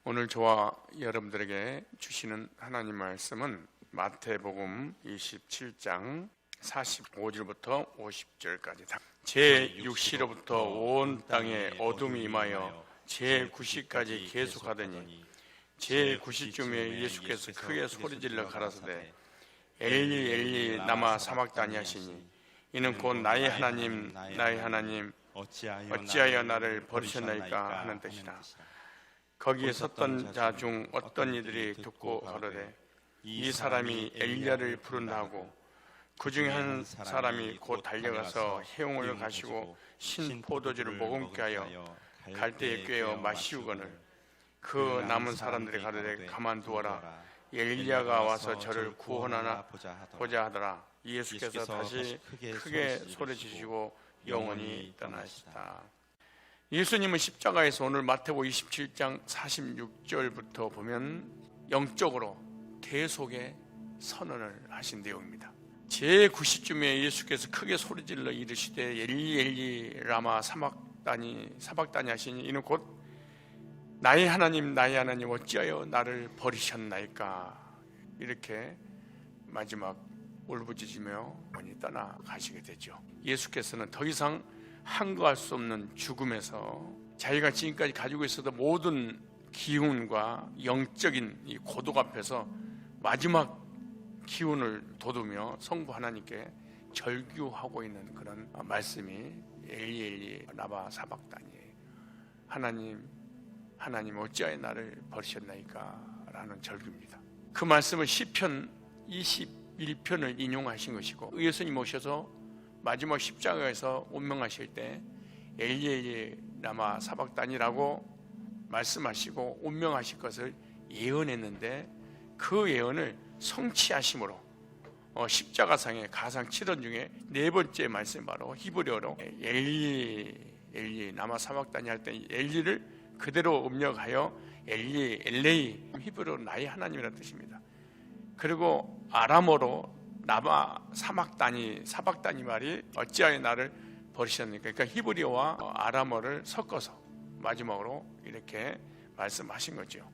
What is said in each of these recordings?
오늘 저와 여러분들에게 주시는 하나님 말씀은 마태복음 27장 45절부터 50절까지 제6시로부터 온 땅에 어둠이 임하여 제9시까지 계속하더니 제9시쯤에 예수께서 크게 소리질러 가라사대 엘리 엘리 라마 사박다니 하시니 이는 곧 나의 하나님 나의 하나님 어찌하여 나를 버리셨나이까 하는 뜻이라. 거기에 섰던 자 중 어떤 이들이 듣고 가로되 이 사람이 엘리야를 부른다 하고 그 중에 한 사람이 곧 달려가서 해용을 가시고 신 포도주를 머금게 하여 갈대에 꿰어 마시우거늘 그 남은 사람들이 가로되 가만두어라 엘리야가 와서 저를 구원하나 보자 하더라. 예수께서 다시 크게 소리치시고 영원히 떠나시다. 예수님은 십자가에서 오늘 마태복음 27장 46절부터 보면 영적으로 대속의 선언을 하신 내용입니다. 제9시쯤에 예수께서 크게 소리질러 이르시되 엘리 엘리 라마 사박다니 하시니 이는 곧 나의 하나님 나의 하나님 어찌하여 나를 버리셨나이까. 이렇게 마지막 울부짖으며 많이 떠나가시게 되죠. 예수께서는 더 이상 항거할 수 없는 죽음에서 자기가 지금까지 가지고 있었던 모든 기운과 영적인 이 고독 앞에서 마지막 기운을 돋우며 성부 하나님께 절규하고 있는 그런 말씀이 엘리 엘리 라마 사박다니에요. 하나님 어찌하여 나를 버리셨나이까 라는 절규입니다. 그 말씀을 시편 21편을 인용하신 것이고 예수님 오셔서 마지막 십자가에서 운명하실 때 엘리 엘리 라마 사박다니라고 말씀하시고 운명하실 것을 예언했는데 그 예언을 성취하심으로 십자가상의 가상 7원 중에 네 번째 말씀 바로 히브리어로 엘리 라마 사박다니 할 때 엘리를 그대로 음력하여 엘리 엘레이 히브리어로 나의 하나님이라는 뜻입니다. 그리고 아람어로 라마 사박다니 말이 어찌하여 나를 버리셨습니까? 그러니까 히브리어와 아람어를 섞어서 마지막으로 이렇게 말씀하신 거죠.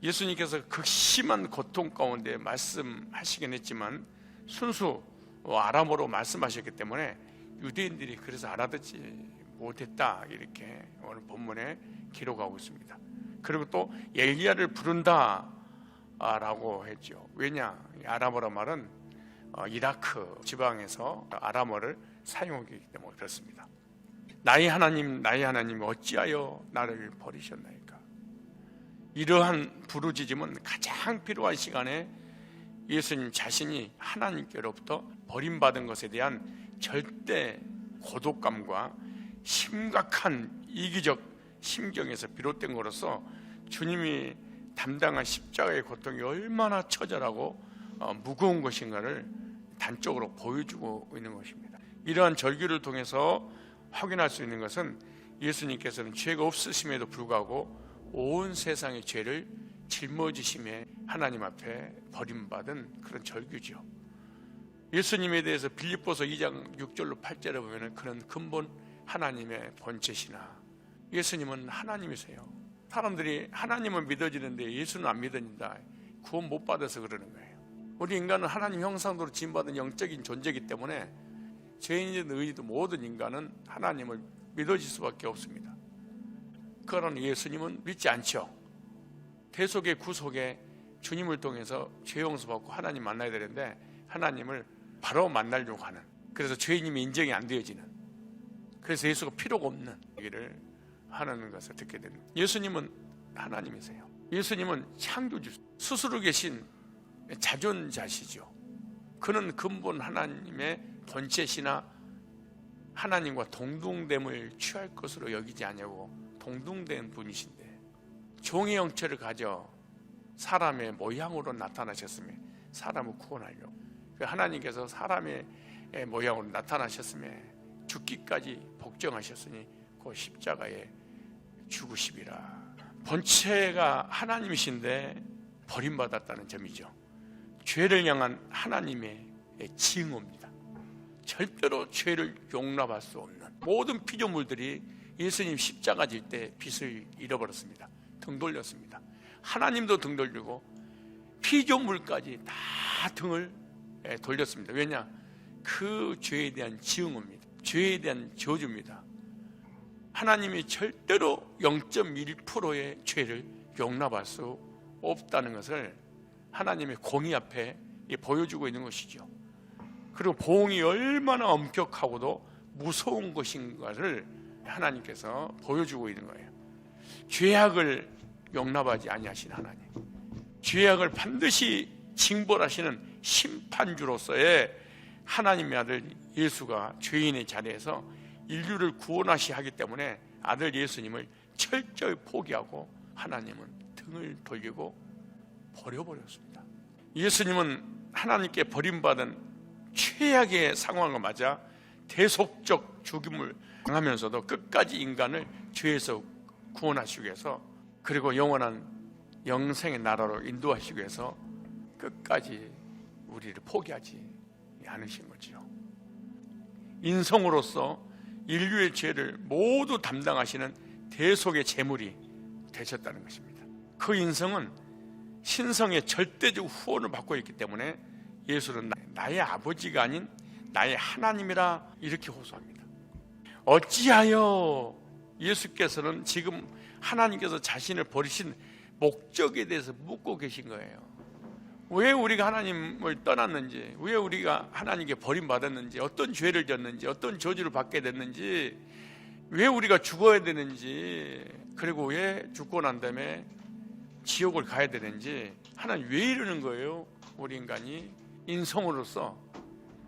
예수님께서 극심한 고통 가운데 말씀하시긴 했지만 순수 아람어로 말씀하셨기 때문에 유대인들이 그래서 알아듣지 못했다 이렇게 오늘 본문에 기록하고 있습니다. 그리고 또 엘리야를 부른다 라고 했죠. 왜냐? 아람어로 말은 이라크 지방에서 아람어를 사용하기 때문에 그렇습니다. 나의 하나님 어찌하여 나를 버리셨나이까. 이러한 부르짖음은 가장 필요한 시간에 예수님 자신이 하나님께로부터 버림받은 것에 대한 절대 고독감과 심각한 이기적 심경에서 비롯된 것으로서 주님이 담당한 십자가의 고통이 얼마나 처절하고 무거운 것인가를 단적으로 보여주고 있는 것입니다. 이러한 절규를 통해서 확인할 수 있는 것은 예수님께서는 죄가 없으심에도 불구하고 온 세상의 죄를 짊어지심에 하나님 앞에 버림받은 그런 절규죠. 예수님에 대해서 빌립보서 2장 6절로 8절에 보면 그런 근본 하나님의 본체시나 예수님은 하나님이세요. 사람들이 하나님은 믿어지는데 예수는 안 믿어진다. 구원 못 받아서 그러는 거예요. 우리 인간은 하나님 형상대로 지음받은 영적인 존재이기 때문에 죄인이든 의인이든 모든 인간은 하나님을 믿어질 수밖에 없습니다. 그러나 예수님은 믿지 않죠. 대속의 구속에 주님을 통해서 죄 용서받고 하나님 만나야 되는데 하나님을 바로 만나려고 하는, 그래서 죄인임이 인정이 안 되어지는, 그래서 예수가 필요가 없는 얘기를 하는 것을 듣게 됩니다. 예수님은 하나님이세요. 예수님은 창조주, 스스로 계신 자존자시죠. 그는 근본 하나님의 본체시나 하나님과 동등됨을 취할 것으로 여기지 않냐고 동등된 분이신데 종의 형체를 가져 사람의 모양으로 나타나셨으며 사람을 구원하려고 하나님께서 사람의 모양으로 나타나셨으며 죽기까지 복종하셨으니 그 십자가에 죽으시리라. 본체가 하나님이신데 버림받았다는 점이죠. 죄를 향한 하나님의 징후입니다. 절대로 죄를 용납할 수 없는 모든 피조물들이 예수님 십자가 질 때 빛을 잃어버렸습니다. 등 돌렸습니다. 하나님도 등 돌리고 피조물까지 다 등을 돌렸습니다. 왜냐? 그 죄에 대한 지응입니다. 죄에 대한 저주입니다. 하나님이 절대로 0.1%의 죄를 용납할 수 없다는 것을 하나님의 공의 앞에 보여주고 있는 것이죠. 그리고 보응이 얼마나 엄격하고도 무서운 것인가를 하나님께서 보여주고 있는 거예요. 죄악을 용납하지 아니하신 하나님, 죄악을 반드시 징벌하시는 심판주로서의 하나님의 아들 예수가 죄인의 자리에서 인류를 구원하시 하기 때문에 아들 예수님을 철저히 포기하고 하나님은 등을 돌리고 버려버렸습니다. 예수님은 하나님께 버림받은 최악의 상황을 맞아 대속적 죽임을 당하면서도 끝까지 인간을 죄에서 구원하시기 위해서, 그리고 영원한 영생의 나라로 인도하시기 위해서 끝까지 우리를 포기하지 않으신 거죠. 인성으로서 인류의 죄를 모두 담당하시는 대속의 제물이 되셨다는 것입니다. 그 인성은 신성의 절대적 후원을 받고 있기 때문에 예수는 나의 아버지가 아닌 나의 하나님이라 이렇게 호소합니다. 어찌하여 예수께서는 지금 하나님께서 자신을 버리신 목적에 대해서 묻고 계신 거예요. 왜 우리가 하나님을 떠났는지, 왜 우리가 하나님께 버림받았는지, 어떤 죄를 졌는지, 어떤 저주를 받게 됐는지, 왜 우리가 죽어야 되는지, 그리고 왜 죽고 난 다음에 지옥을 가야 되는지 하나님 왜 이러는 거예요? 우리 인간이 인성으로서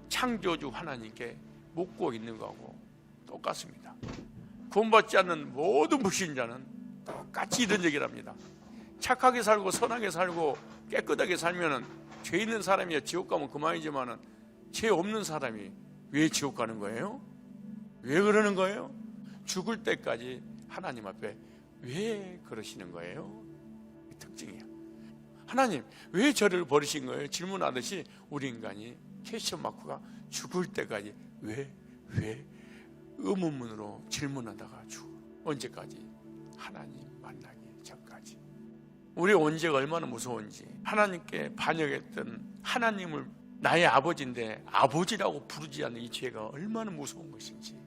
창조주 하나님께 묻고 있는 거하고 똑같습니다. 구원받지 않는 모든 불신자는 똑같이 이런 얘기를 합니다. 착하게 살고 선하게 살고 깨끗하게 살면은 죄 있는 사람이야 지옥 가면 그만이지만은 죄 없는 사람이 왜 지옥 가는 거예요? 왜 그러는 거예요? 죽을 때까지 하나님 앞에 왜 그러시는 거예요? 이 특징이에요. 하나님 왜 저를 버리신 거예요? 질문하듯이 우리 인간이 퀘스천 마크가 죽을 때까지 왜 의문문으로 질문하다가 죽어. 언제까지? 하나님 만나기 전까지. 우리 언제가 얼마나 무서운지, 하나님께 반역했던 하나님을 나의 아버지인데 아버지라고 부르지 않는 이 죄가 얼마나 무서운 것인지.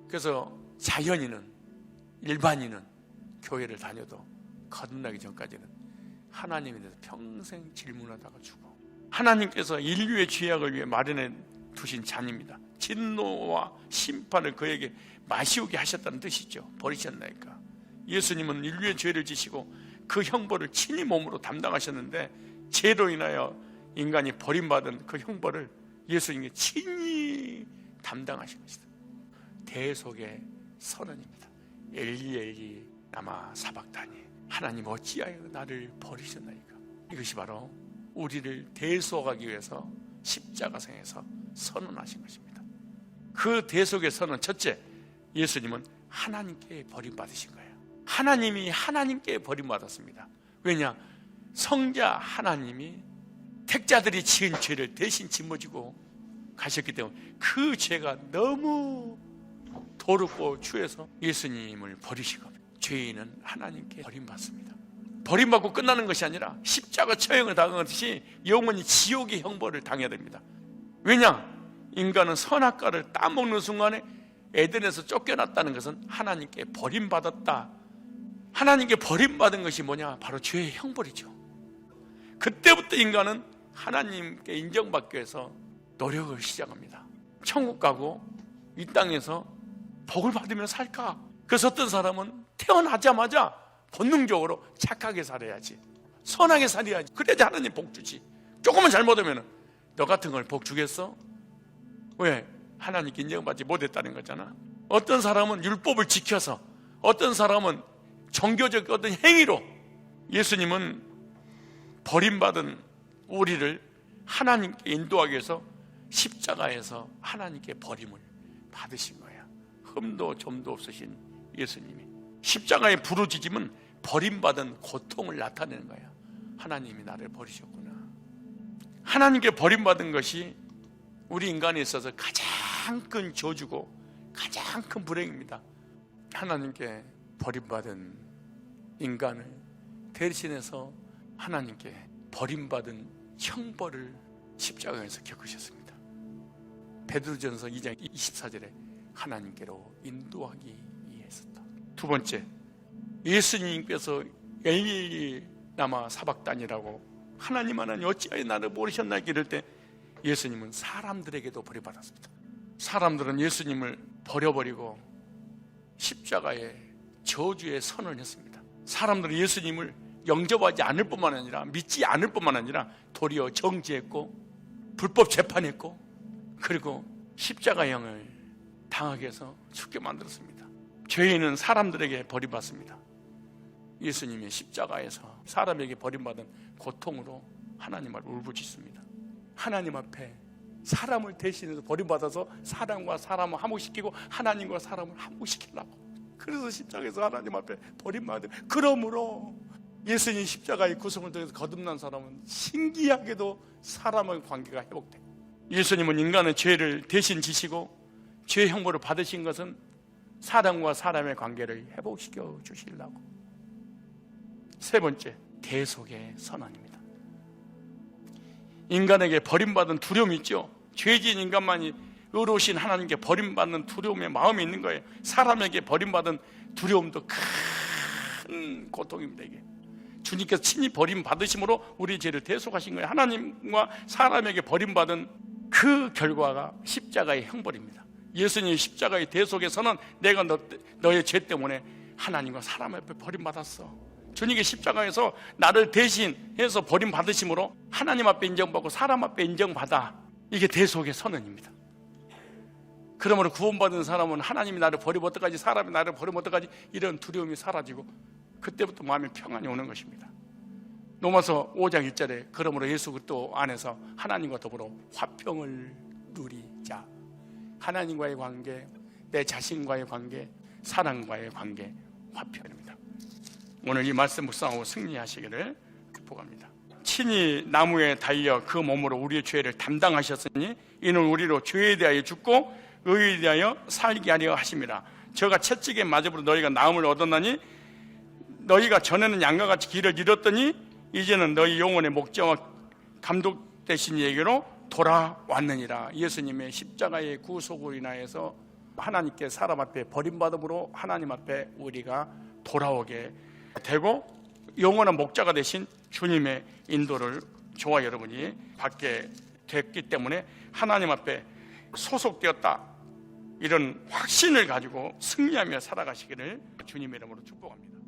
그래서 자연인은, 일반인은 교회를 다녀도 거듭나기 전까지는 하나님에 대해서 평생 질문하다가 죽어. 하나님께서 인류의 죄악을 위해 마련해 두신 잔입니다. 진노와 심판을 그에게 마시우게 하셨다는 뜻이죠. 버리셨나니까. 예수님은 인류의 죄를 지시고 그 형벌을 친히 몸으로 담당하셨는데, 죄로 인하여 인간이 버림받은 그 형벌을 예수님이 친히 담당하신 것이다. 대속의 선언입니다. 엘리 엘리 라마 사박다니, 하나님 어찌하여 나를 버리셨나이까. 이것이 바로 우리를 대속하기 위해서 십자가상에서 선언하신 것입니다. 그 대속의 선언, 첫째, 예수님은 하나님께 버림받으신 거예요. 하나님이 하나님께 버림받았습니다. 왜냐? 성자 하나님이 택자들이 지은 죄를 대신 짊어지고 가셨기 때문에 그 죄가 너무 더럽고 추해서 예수님을 버리시고, 죄인은 하나님께 버림받습니다. 버림받고 끝나는 것이 아니라 십자가 처형을 당하듯이 영원히 지옥의 형벌을 당해야 됩니다. 왜냐? 인간은 선악과를 따먹는 순간에 에덴에서 쫓겨났다는 것은 하나님께 버림받았다. 하나님께 버림받은 것이 뭐냐? 바로 죄의 형벌이죠. 그때부터 인간은 하나님께 인정받기 위해서 노력을 시작합니다. 천국 가고 이 땅에서 복을 받으며 살까? 그래서 어떤 사람은 태어나자마자 본능적으로 착하게 살아야지, 선하게 살아야지, 그래야지 하나님 복 주지. 조금만 잘못하면 너 같은 걸 복 주겠어? 왜? 하나님께 인정받지 못했다는 거잖아. 어떤 사람은 율법을 지켜서, 어떤 사람은 종교적 어떤 행위로. 예수님은 버림받은 우리를 하나님께 인도하기 위해서 십자가에서 하나님께 버림을 받으신 거야. 흠도 점도 없으신 예수님이 십자가의 부르짖음은 버림받은 고통을 나타내는 거야. 하나님이 나를 버리셨구나. 하나님께 버림받은 것이 우리 인간에 있어서 가장 큰 저주고 가장 큰 불행입니다. 하나님께 버림받은 인간을 대신해서 하나님께 버림받은 형벌을 십자가에서 겪으셨습니다. 베드로전서 2장 24절에 하나님께로 인도하기 위해서다. 두 번째, 예수님께서 엘리 라마 사박단이라고 하나님 어찌하여 나를 모르셨나 이럴 때 예수님은 사람들에게도 버림받았습니다. 사람들은 예수님을 버려버리고 십자가의 저주에 선언했습니다. 사람들은 예수님을 영접하지 않을 뿐만 아니라 믿지 않을 뿐만 아니라 도리어 정죄했고 불법 재판했고 그리고 십자가형을 당하게 해서 죽게 만들었습니다. 죄인은 사람들에게 버림받습니다. 예수님이 십자가에서 사람에게 버림받은 고통으로 하나님 앞에 울부짖습니다. 하나님 앞에 사람을 대신해서 버림받아서 사람과 사람을 화목시키고 하나님과 사람을 화목시키려고, 그래서 십자가에서 하나님 앞에 버림받은, 그러므로 예수님 십자가의 구속을 통해서 거듭난 사람은 신기하게도 사람의 관계가 회복돼요. 예수님은 인간의 죄를 대신 지시고 죄 형벌을 받으신 것은 사람과 사람의 관계를 회복시켜 주시려고. 세 번째, 대속의 선언입니다. 인간에게 버림받은 두려움이 있죠. 죄진 인간만이 의로우신 하나님께 버림받는 두려움의 마음이 있는 거예요. 사람에게 버림받은 두려움도 큰 고통입니다. 이게 주님께서 친히 버림받으심으로 우리 죄를 대속하신 거예요. 하나님과 사람에게 버림받은 그 결과가 십자가의 형벌입니다. 예수님의 십자가의 대속의 선언, 내가 너의 죄 때문에 하나님과 사람 앞에 버림받았어. 주님께 십자가에서 나를 대신해서 버림받으심으로 하나님 앞에 인정받고 사람 앞에 인정받아. 이게 대속의 선언입니다. 그러므로 구원받은 사람은 하나님이 나를 버리면 어떡하지, 사람이 나를 버리면 어떡하지, 이런 두려움이 사라지고 그때부터 마음에 평안이 오는 것입니다. 로마서 5장 1절에 그러므로 예수 그리스도 안에서 하나님과 더불어 화평을 누리자. 하나님과의 관계, 내 자신과의 관계, 사랑과의 관계, 화평입니다. 오늘 이 말씀 묵상하고 승리하시기를 축복합니다. 친히 나무에 달려 그 몸으로 우리의 죄를 담당하셨으니 이는 우리로 죄에 대하여 죽고 의에 대하여 살게 하려 하심이라. 저가 채찍에 맞음으로 너희가 나음을 얻었나니 너희가 전에는 양과 같이 길을 잃었더니 이제는 너희 영혼의 목자와 감독 되신 이에게로 돌아왔느니라. 예수님의 십자가의 구속으로 인하여서 하나님께 사람 앞에 버림받음으로 하나님 앞에 우리가 돌아오게 되고 영원한 목자가 되신 주님의 인도를 저와 여러분이 받게 됐기 때문에 하나님 앞에 소속되었다, 이런 확신을 가지고 승리하며 살아가시기를 주님의 이름으로 축복합니다.